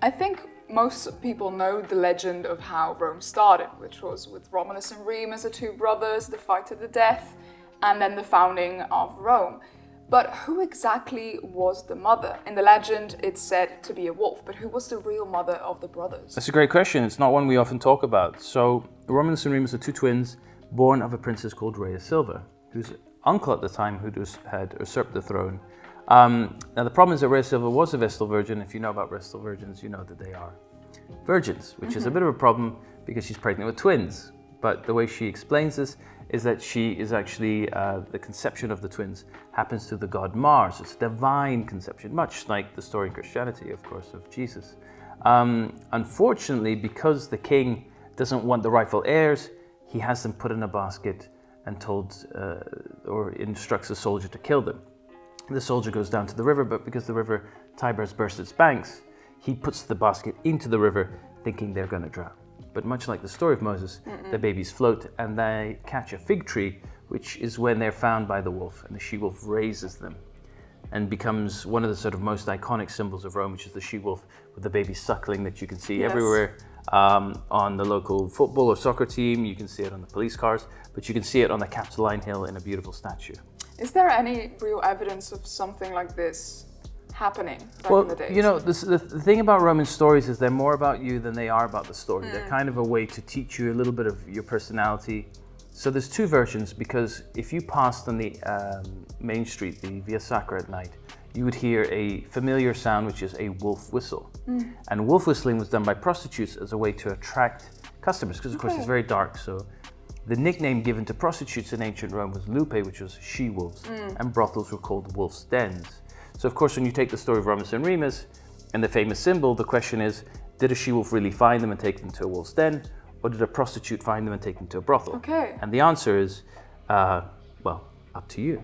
I think most people know the legend of how Rome started, which was with Romulus and Remus, the two brothers, the fight to the death, and then the founding of Rome. But who exactly was the mother? In the legend, it's said to be a wolf, but who was the real mother of the brothers? That's a great question. It's not one we often talk about. So Romulus and Remus are two twins born of a princess called Rhea Silva, whose uncle at the time had usurped the throne. Now the problem is that Rhea Silva was a Vestal Virgin. If you know about Vestal Virgins, you know that they are virgins, which is a bit of a problem because she's pregnant with twins. But the way she explains this is that she is actually, the conception of the twins happens through the god Mars. It's a divine conception, much like the story in Christianity, of course, of Jesus. Unfortunately, because the king doesn't want the rightful heirs, he has them put in a basket and or instructs a soldier to kill them. The soldier goes down to the river, but because the river Tiber has burst its banks, he puts the basket into the river thinking they're going to drown. But much like the story of Moses, the babies float and they catch a fig tree, which is when they're found by the wolf, and the she-wolf raises them and becomes one of the sort of most iconic symbols of Rome, which is the she-wolf with the baby suckling that you can see everywhere on the local football or soccer team. You can see it on the police cars, but you can see it on the Capitoline Hill in a beautiful statue. Is there any real evidence of something like this happening back in the days? You know, the thing about Roman stories is they're more about you than they are about the story. They're kind of a way to teach you a little bit of your personality. So there's two versions, because if you passed on the main street, the Via Sacra at night, you would hear a familiar sound, which is a wolf whistle. And wolf whistling was done by prostitutes as a way to attract customers, because of course it's very dark. So the nickname given to prostitutes in ancient Rome was lupe, which was she-wolves, and brothels were called wolf's dens. So of course, when you take the story of Romulus and Remus and the famous symbol, the question is, did a she-wolf really find them and take them to a wolf's den, or did a prostitute find them and take them to a brothel? Okay. And the answer is, well, up to you.